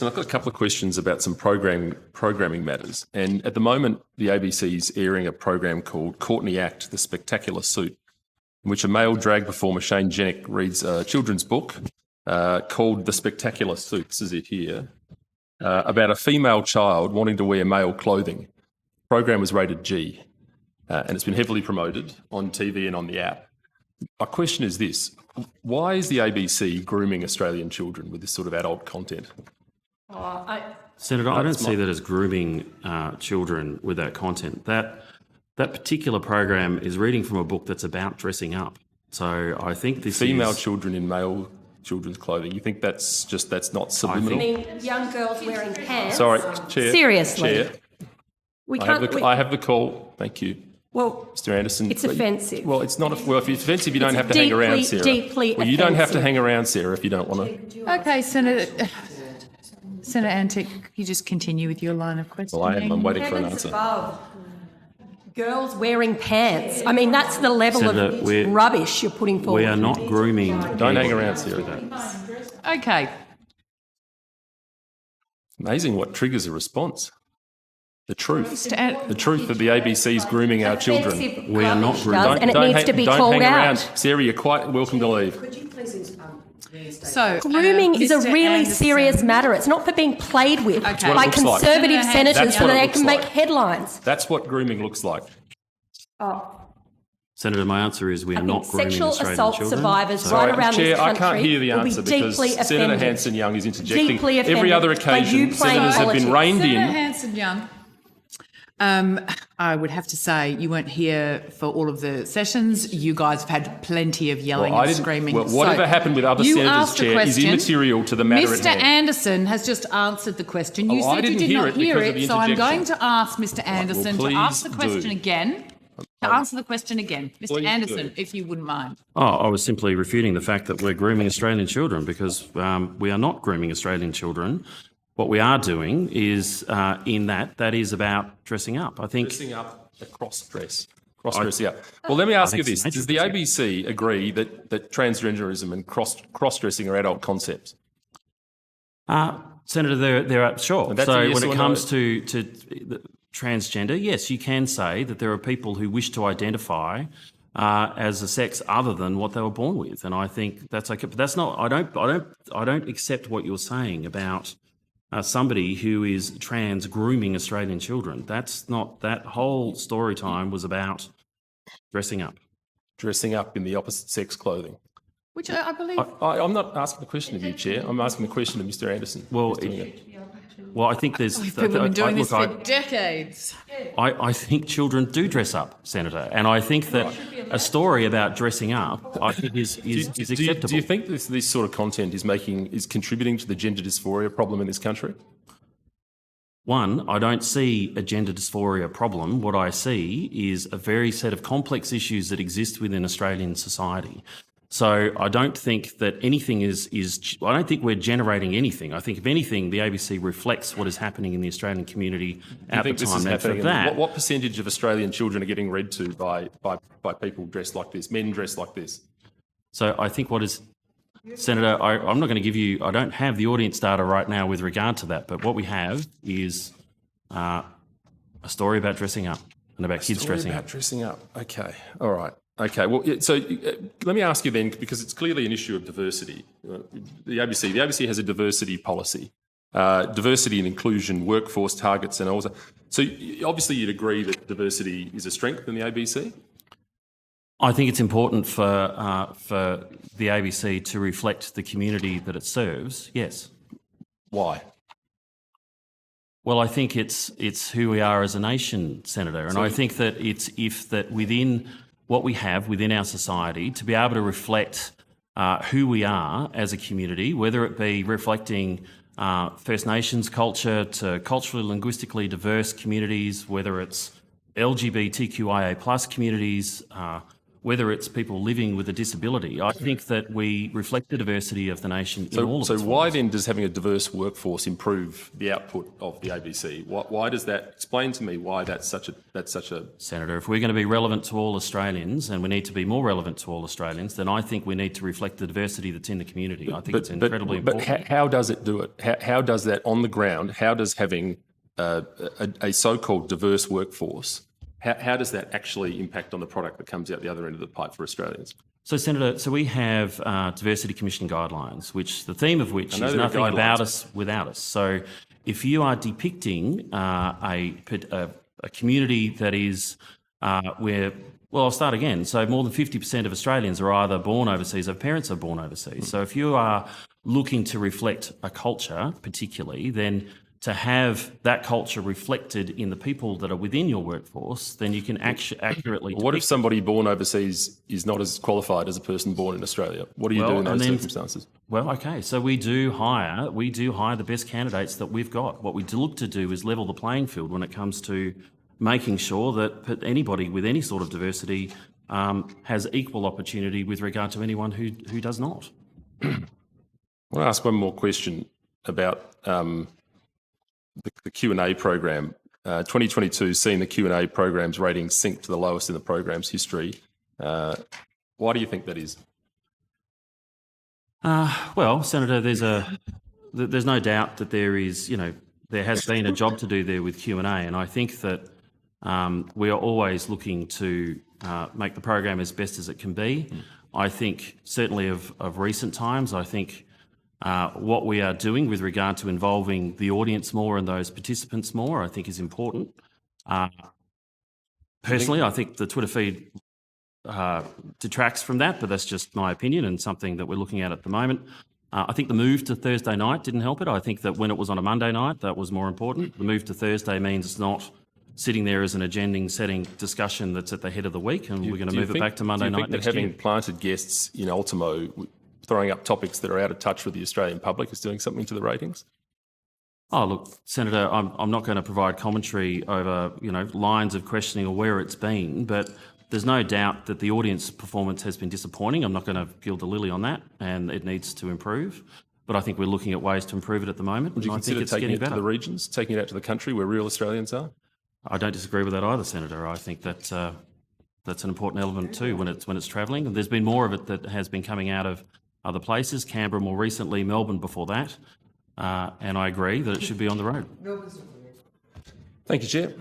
And I've got a couple of questions about some programming matters. And at the moment, the ABC's airing a program called Courtney Act, The Spectacular Suit, in which a male drag performer, Shane Jenek, reads a children's book called The Spectacular Suit, this is it here, about a female child wanting to wear male clothing. The program was rated G, and it's been heavily promoted on TV and on the app. My question is this: why is the ABC grooming Australian children with this sort of adult content? Senator, I don't see that as grooming children with that content. That particular program is reading from a book that's about dressing up. So I think this female children in male children's clothing. You think that's not subliminal? I mean, young girls wearing pants. Sorry, Chair. Seriously. Chair. I have the call. Thank you. Well, Mr. Anderson. it's offensive. Well, it's not. Well, if it's offensive, you don't have to hang around, Sarah. Deeply well, you don't have to hang around, Sarah, if you don't want to. Okay, Senator Antic, you just continue with your line of questioning. Well, I am. I'm waiting for an answer. Above. Girls wearing pants. I mean, that's the level Senator, of rubbish you're putting forward. We are not grooming. Don't hang around, Sarah. Okay. Amazing what triggers a response. The truth. The truth that the ABC is grooming our children. We are not grooming. And it needs to be called hang around. out. Sarah, you're quite welcome to leave. Could you please So, grooming is a Mr. really Anderson. serious matter. It's not for being played with Okay. by looks like. conservative senators That's so what it they looks can make like. headlines. That's what grooming looks like. Oh. Senator, my answer is we are not grooming Sexual Australian assault children. survivors So- right around Chair, this country I can't hear the will be answer because deeply Senator offended. Hanson-Young is interjecting. Deeply offended Every other by you occasion, playing senators have been politics. reined Senator in. Hanson-Young, I would have to say you weren't here for all of the sessions. You guys have had plenty of yelling and screaming. Well, whatever happened with other you senators, asked a Chair, is question. immaterial to the matter at Mr. hand. Anderson has just answered the question. You Oh, I said you didn't did hear not it hear because of it, the so I'm interjection. going to ask Mr. Anderson to ask the please question do. again. To answer the question again. Mr. Please Anderson, do. if you wouldn't mind. Oh, I was simply refuting the fact that we're grooming Australian children because we are not grooming Australian children. What we are doing is that is about dressing up. I think Dressing up a cross-dressing up. Well, let me ask you this. Does the ABC agree that transgenderism and cross-dressing are adult concepts? Senator, there are sure. that's a So yes when or it no? comes to transgender, yes, you can say that there are people who wish to identify as a sex other than what they were born with, and I think that's okay. But that's not. I don't accept what you're saying about somebody who is trans grooming Australian children. That's not. That whole story time was about dressing up. Dressing up in the opposite sex clothing. Which I believe... I'm not asking the question of you, Chair. I'm asking the question of Mr. Anderson. Well, I think there's... People have been doing this for decades. I think children do dress up, Senator, and I think that a story about dressing up, I think, is acceptable. Do you think this sort of content is contributing to the gender dysphoria problem in this country? One, I don't see a gender dysphoria problem. What I see is a very set of complex issues that exist within Australian society. So I don't think that anything I don't think we're generating anything. I think, if anything, the ABC reflects what is happening in the Australian community at the time. And for that, what percentage of Australian children are getting read to by people dressed like this, men dressed like this? So I think what is... Senator, I'm not going to give you... I don't have the audience data right now with regard to that, but what we have is a story about dressing up and about kids dressing up. Dressing up. Okay. All right. Okay. Well, so let me ask you then, because it's clearly an issue of diversity. The ABC has a diversity policy, diversity and inclusion, workforce targets, and all that. So obviously you'd agree that diversity is a strength in the ABC? I think it's important for the ABC to reflect the community that it serves, yes. Why? Well, I think it's who we are as a nation, Senator, and I think that that within what we have within our society, to be able to reflect who we are as a community, whether it be reflecting First Nations culture to culturally, linguistically diverse communities, whether it's LGBTQIA+ communities, whether it's people living with a disability. I think that we reflect the diversity of the nation in all of So its why forms. then does having a diverse workforce improve the output of the ABC? Why does that, explain to me why that's such a Senator, if we're going to be relevant to all Australians, and we need to be more relevant to all Australians, then I think we need to reflect the diversity that's in the community. I think it's incredibly important. But how does it do it? How does that on the ground? How does having a so-called diverse workforce, how does that actually impact on the product that comes out the other end of the pipe for Australians? So, Senator, we have Diversity Commission guidelines, which the theme of which I know is there are nothing guidelines. about us without us. So, if you are depicting a community that is where, well, I'll start again. So, more than 50% of Australians are either born overseas or parents are born overseas. So, if you are looking to reflect a culture, particularly, then to have that culture reflected in the people that are within your workforce, then you can accurately. What if somebody born overseas is not as qualified as a person born in Australia? What do you do in those circumstances? Well, okay, so we do hire the best candidates that we've got. What we look to do is level the playing field when it comes to making sure that anybody with any sort of diversity has equal opportunity with regard to anyone who does not. I want to ask one more question about the Q&A program. 2022 seen the Q&A program's ratings sink to the lowest in the program's history. Why do you think that is? Well, Senator, there's no doubt that there has been a job to do there with Q&A, and I think that we are always looking to make the program as best as it can be. I think certainly of recent times, I think what we are doing with regard to involving the audience more and those participants more, I think is important. Personally, I think the Twitter feed detracts from that, but that's just my opinion and something that we're looking at the moment. I think the move to Thursday night didn't help it. I think that when it was on a Monday night, that was more important. The move to Thursday means it's not sitting there as an agenda-setting discussion that's at the head of the week, and we're going to move it back to Monday night next year. Having planted guests in Ultimo, throwing up topics that are out of touch with the Australian public is doing something to the ratings? Oh, look, Senator, I'm not going to provide commentary over, lines of questioning or where it's been, but there's no doubt that the audience performance has been disappointing. I'm not going to gild the lily on that, and it needs to improve. But I think we're looking at ways to improve it at the moment. Would you consider taking it to the regions, taking it out to the country where real Australians are? I don't disagree with that either, Senator. I think that that's an important element too when it's travelling. And there's been more of it that has been coming out of other places, Canberra more recently, Melbourne before that. And I agree that it should be on the road. Thank you, Chair.